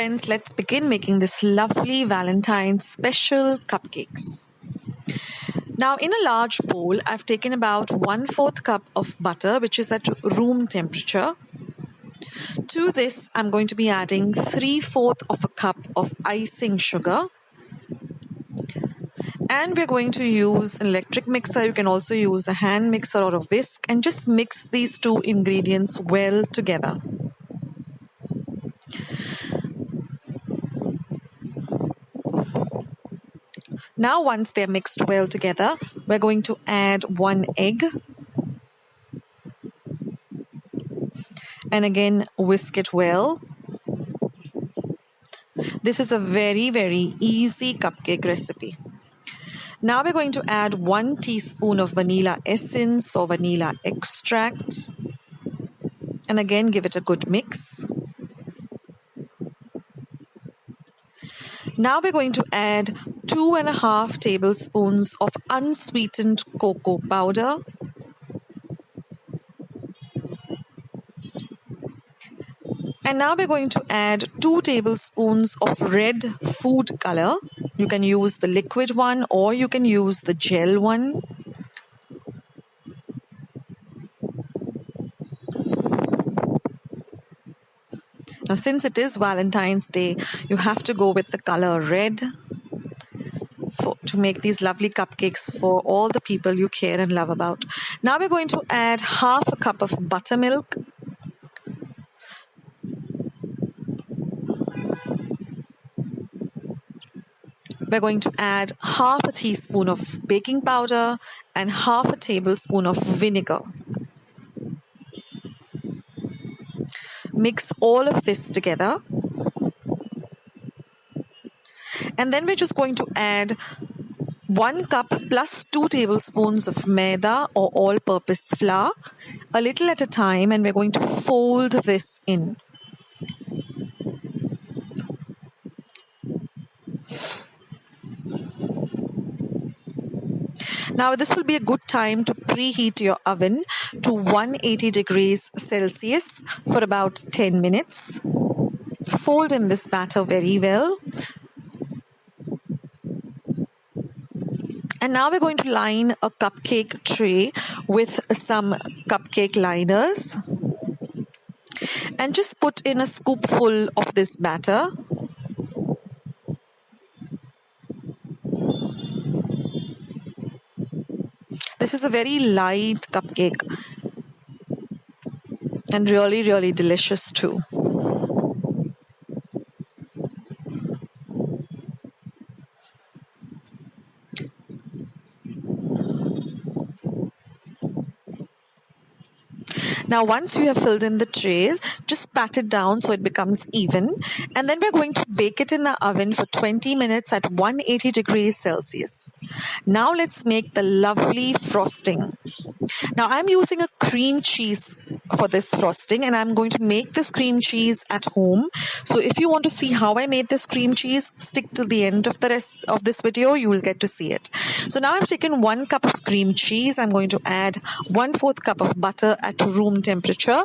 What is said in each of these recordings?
friends, let's begin making this lovely Valentine's special cupcakes. Now in a large bowl, I've taken about 1/4 cup of butter, which is at room temperature. To this, I'm going to be adding 3/4 of a cup of icing sugar. And we're going to use an electric mixer. You can also use a hand mixer or a whisk, and just mix these two ingredients well together. Now once they're mixed well together, we're going to add 1 egg. And again, whisk it well. This is a very, very easy cupcake recipe. Now we're going to add 1 teaspoon of vanilla essence or vanilla extract. And again, give it a good mix. Now we're going to add 2.5 tablespoons of unsweetened cocoa powder. And now we're going to add 2 tablespoons of red food color. You can use the liquid one or you can use the gel one. Now since it is Valentine's Day, you have to go with the color red to make these lovely cupcakes for all the people you care and love about. Now we're going to add 1/2 cup of buttermilk. We're going to add 1/2 teaspoon of baking powder and 1/2 tablespoon of vinegar. Mix all of this together. And then we're just going to add 1 cup plus 2 tablespoons of maida or all-purpose flour, a little at a time, and we're going to fold this in. Now this will be a good time to preheat your oven to 180 degrees Celsius for about 10 minutes. Fold in this batter very well. And now we're going to line a cupcake tray with some cupcake liners. And just put in a scoopful of this batter. This is a very light cupcake and really, really delicious too. Now once you have filled in the trays, just pat it down so it becomes even. And then we're going to bake it in the oven for 20 minutes at 180 degrees Celsius. Now let's make the lovely frosting. Now I'm using a cream cheese for this frosting, and I'm going to make this cream cheese at home. So if you want to see how I made this cream cheese, stick till the end of the rest of this video, you will get to see it. So now I've taken 1 cup of cream cheese. I'm going to add 1/4 cup of butter at room temperature,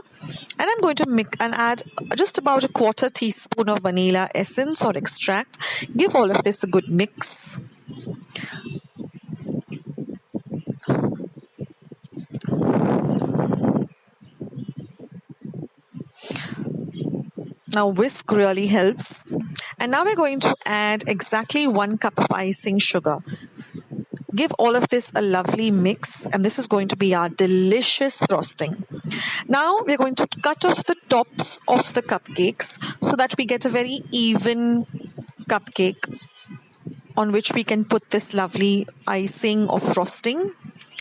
and I'm going to mix and add just about a 1/4 teaspoon of vanilla essence or extract. Give all of this a good mix. Now whisk really helps. And now we're going to add exactly 1 cup of icing sugar. Give all of this a lovely mix, and this is going to be our delicious frosting. Now we're going to cut off the tops of the cupcakes so that we get a very even cupcake on which we can put this lovely icing or frosting.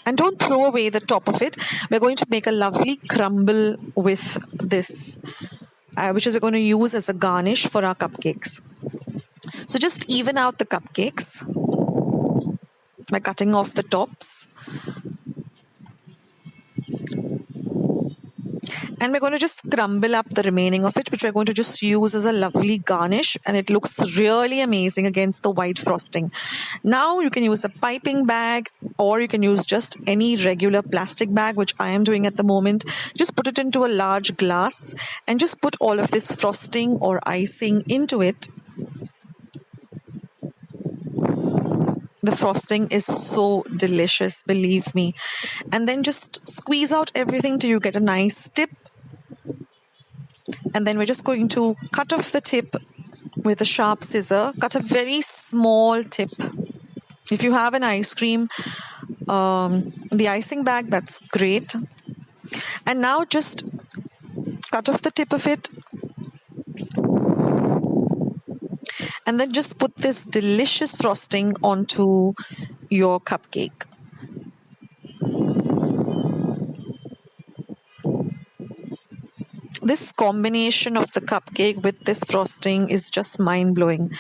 And don't throw away the top of it. We're going to make a lovely crumble with this, which is we're going to use as a garnish for our cupcakes. So just even out the cupcakes by cutting off the tops. And we're going to just crumble up the remaining of it, which we're going to just use as a lovely garnish, and it looks really amazing against the white frosting. Now you can use a piping bag, or you can use just any regular plastic bag, which I am doing at the moment. Just put it into a large glass and just put all of this frosting or icing into it. The frosting is so delicious, believe me. And then just squeeze out everything till you get a nice tip. And then we're just going to cut off the tip with a sharp scissor. Cut a very small tip. If you have an ice cream, the icing bag, that's great. And now just cut off the tip of it. And then just put this delicious frosting onto your cupcake. This combination of the cupcake with this frosting is just mind-blowing.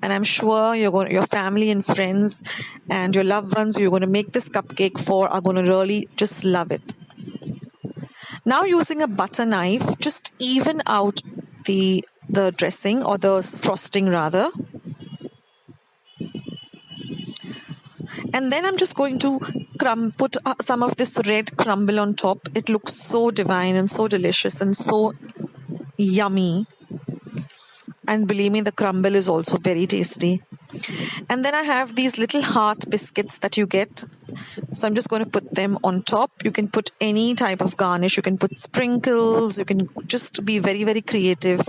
And I'm sure your family and friends and your loved ones you're going to make this cupcake for are going to really just love it. Now using a butter knife, just even out the dressing, or the frosting rather. And then I'm just going to put some of this red crumble on top. It looks so divine and so delicious and so yummy. And believe me, the crumble is also very tasty. And then I have these little heart biscuits that you get. So I'm just going to put them on top. You can put any type of garnish. You can put sprinkles. You can just be very, very creative.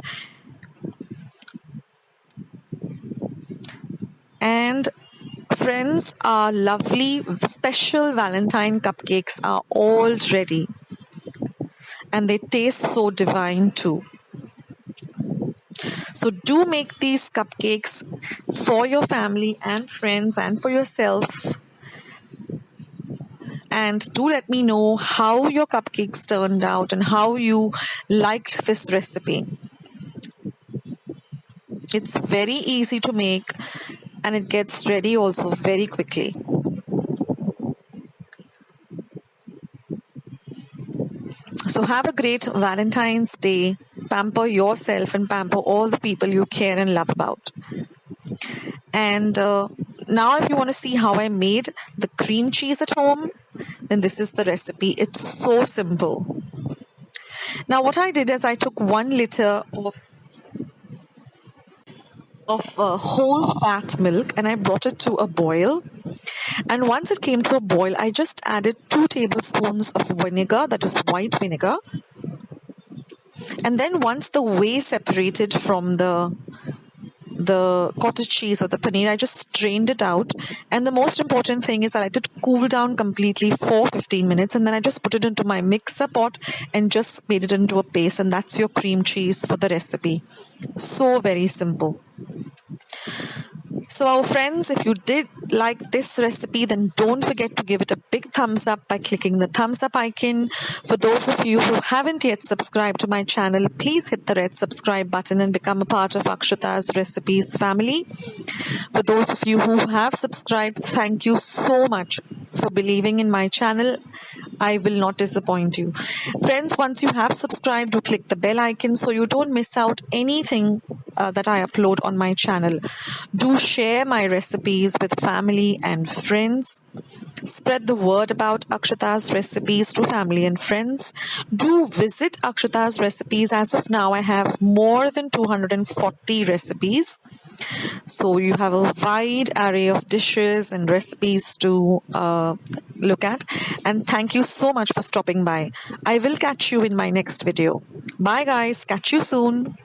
And friends, our lovely special Valentine cupcakes are all ready. And they taste so divine too. So do make these cupcakes for your family and friends and for yourself. And do let me know how your cupcakes turned out and how you liked this recipe. It's very easy to make and it gets ready also very quickly. So have a great Valentine's Day. Pamper yourself and pamper all the people you care and love about. And now if you want to see how I made the cream cheese at home, then this is the recipe. It's so simple. Now what I did is I took 1 liter of whole fat milk and I brought it to a boil. And once it came to a boil, I just added 2 tablespoons of vinegar, that is white vinegar. And then once the whey separated from the cottage cheese or the paneer, I just strained it out. And the most important thing is that I did cool down completely for 15 minutes. And then I just put it into my mixer pot and just made it into a paste. And that's your cream cheese for the recipe. So very simple. So our friends, if you did like this recipe, then don't forget to give it a big thumbs up by clicking the thumbs up icon. For those of you who haven't yet subscribed to my channel, please hit the red subscribe button and become a part of Akshata's Recipes family. For those of you who have subscribed, thank you so much for believing in my channel. I will not disappoint you. Friends, once you have subscribed, do click the bell icon so you don't miss out anything that I upload on my channel. Do share my recipes with family and friends. Spread the word about Akshata's Recipes to family and friends. Do visit Akshata's Recipes. As of now, I have more than 240 recipes. So you have a wide array of dishes and recipes to look at. And thank you so much for stopping by. I will catch you in my next video. Bye guys. Catch you soon.